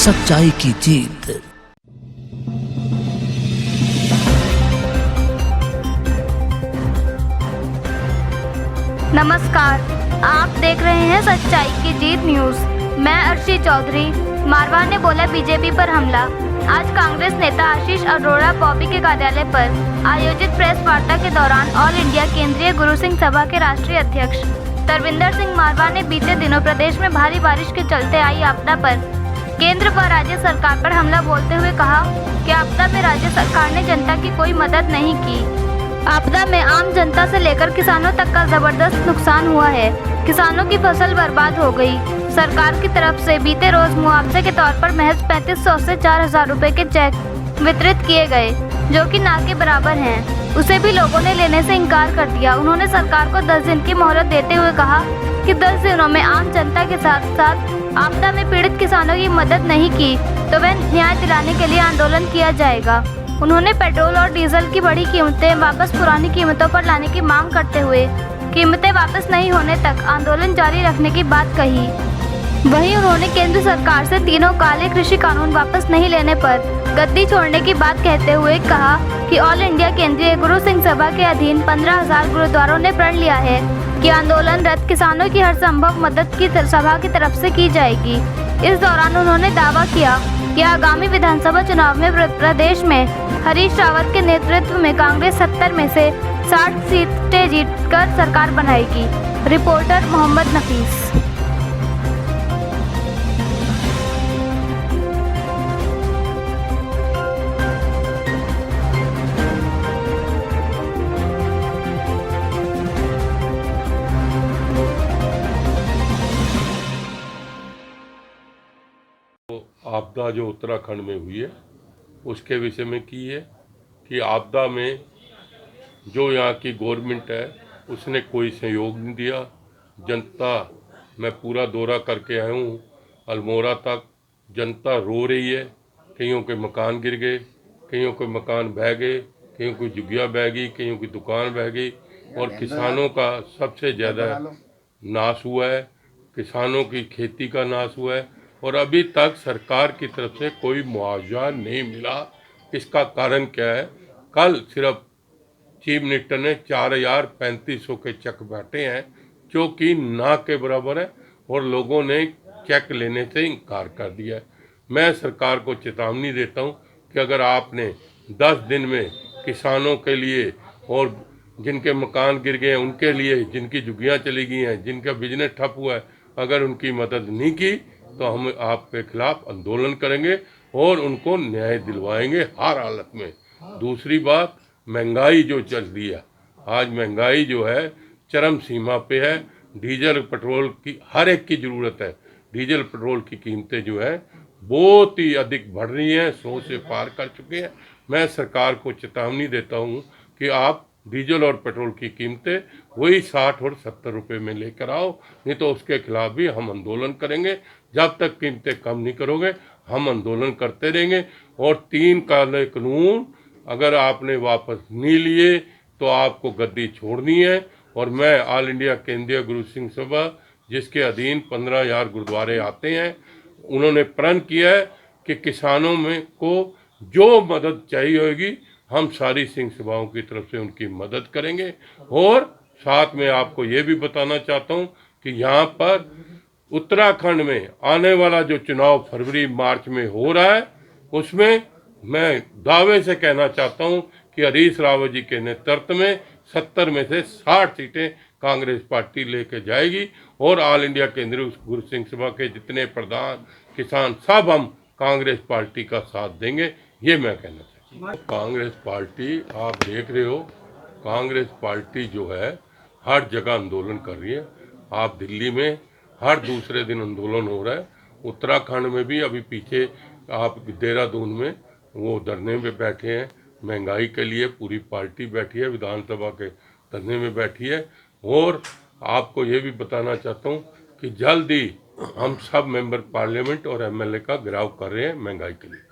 सच्चाई की जीत। नमस्कार, आप देख रहे हैं सच्चाई की जीत न्यूज। मैं अर्शी चौधरी। मारवाह ने बोला बीजेपी पर हमला। आज कांग्रेस नेता आशीष अरोड़ा पॉपी के कार्यालय पर आयोजित प्रेस वार्ता के दौरान ऑल इंडिया केंद्रीय गुरु सिंह सभा के राष्ट्रीय अध्यक्ष तरविंदर सिंह मारवाह ने बीते दिनों प्रदेश में भारी बारिश के चलते आई आपदा पर केंद्र व राज्य सरकार पर हमला बोलते हुए कहा कि आपदा में राज्य सरकार ने जनता की कोई मदद नहीं की। आपदा में आम जनता से लेकर किसानों तक का जबरदस्त नुकसान हुआ है। किसानों की फसल बर्बाद हो गई। सरकार की तरफ से बीते रोज मुआवजे के तौर पर महज 3500 से 4000 रुपए के चेक वितरित किए गए, जो कि ना के बराबर हैं। उसे भी लोगों ने लेने से इनकार कर दिया। उन्होंने सरकार को 10 दिन की मोहलत देते हुए कहा कि 10 दिनों में आम जनता के साथ साथ आपदा में पीड़ित किसानों की मदद नहीं की तो वह न्याय दिलाने के लिए आंदोलन किया जाएगा। उन्होंने पेट्रोल और डीजल की बढ़ी कीमतें वापस पुरानी कीमतों पर लाने की मांग करते हुए कीमतें वापस नहीं होने तक आंदोलन जारी रखने की बात कही। वहीं उन्होंने केंद्र सरकार से तीनों काले कृषि कानून वापस नहीं लेने पर गद्दी छोड़ने की बात कहते हुए कहा कि ऑल इंडिया केंद्रीय गुरु सिंह सभा के अधीन 15,000 गुरुद्वारों ने प्रण लिया है कि आंदोलनरत किसानों की हर संभव मदद की सभा की तरफ से की जाएगी। इस दौरान उन्होंने दावा किया कि आगामी विधानसभा चुनाव में प्रदेश में हरीश रावत के नेतृत्व में कांग्रेस 70 में से 60 सीटें जीतकर सरकार बनाएगी। रिपोर्टर मोहम्मद नफीस। आपदा जो उत्तराखंड में हुई है उसके विषय में की है कि आपदा में जो यहाँ की गवर्नमेंट है उसने कोई सहयोग नहीं दिया। जनता, मैं पूरा दौरा करके आया हूँ, अल्मोड़ा तक जनता रो रही है। कईयों के मकान गिर गए, कईयों के मकान बह गए, कईयों की झुग्गियाँ बह गई, कईयों की दुकान बह गई और किसानों का सबसे ज़्यादा नाश हुआ है। किसानों की खेती का नाश हुआ है और अभी तक सरकार की तरफ से कोई मुआवजा नहीं मिला। इसका कारण क्या है? कल सिर्फ चीफ मिनिस्टर ने 4,3500 के चेक बांटे हैं, जो कि ना के बराबर है और लोगों ने चेक लेने से इनकार कर दिया है। मैं सरकार को चेतावनी देता हूं कि अगर आपने 10 दिन में किसानों के लिए और जिनके मकान गिर गए हैं उनके लिए, जिनकी झुग्गियाँ चली गई हैं, जिनका बिजनेस ठप हुआ है, अगर उनकी मदद नहीं की तो हम आपके खिलाफ आंदोलन करेंगे और उनको न्याय दिलवाएंगे हर हालत में। दूसरी बात, महंगाई जो चल रही है, आज महंगाई जो है चरम सीमा पे है। डीजल पेट्रोल की हर एक की ज़रूरत है। डीजल पेट्रोल की कीमतें जो है बहुत ही अधिक बढ़ रही हैं, 100 से पार कर चुके हैं। मैं सरकार को चेतावनी देता हूं कि आप डीजल और पेट्रोल की कीमतें वही 60 और 70 रुपये में लेकर आओ, नहीं तो उसके खिलाफ भी हम आंदोलन करेंगे। जब तक कीमतें कम नहीं करोगे हम आंदोलन करते रहेंगे। और 3 काले कानून अगर आपने वापस नहीं लिए तो आपको गद्दी छोड़नी है। और मैं ऑल इंडिया केंद्रीय गुरु सिंह सभा, जिसके अधीन 15,000 गुरुद्वारे आते हैं, उन्होंने प्रण किया है कि किसानों में को जो मदद चाहिए होगी हम सारी सिंह सभाओं की तरफ से उनकी मदद करेंगे। और साथ में आपको ये भी बताना चाहता हूँ कि यहाँ पर उत्तराखंड में आने वाला जो चुनाव फरवरी मार्च में हो रहा है उसमें मैं दावे से कहना चाहता हूँ कि हरीश रावत जी के नेतृत्व में 70 में से 60 सीटें कांग्रेस पार्टी लेके जाएगी और ऑल इंडिया केंद्रीय गुरु सिंह सभा के जितने प्रधान, किसान, सब हम कांग्रेस पार्टी का साथ देंगे। ये मैं कहना चाहता हूँ। कांग्रेस पार्टी, आप देख रहे हो, कांग्रेस पार्टी जो है हर जगह आंदोलन कर रही है। आप दिल्ली में हर दूसरे दिन आंदोलन हो रहा है। उत्तराखंड में भी अभी पीछे आप देहरादून में वो धरने में बैठे हैं। महंगाई के लिए पूरी पार्टी बैठी है, विधानसभा के धरने में बैठी है। और आपको ये भी बताना चाहता हूँ कि जल्द ही हम सब मेंबर पार्लियामेंट और एमएलए का घेराव कर रहे हैं महंगाई के लिए।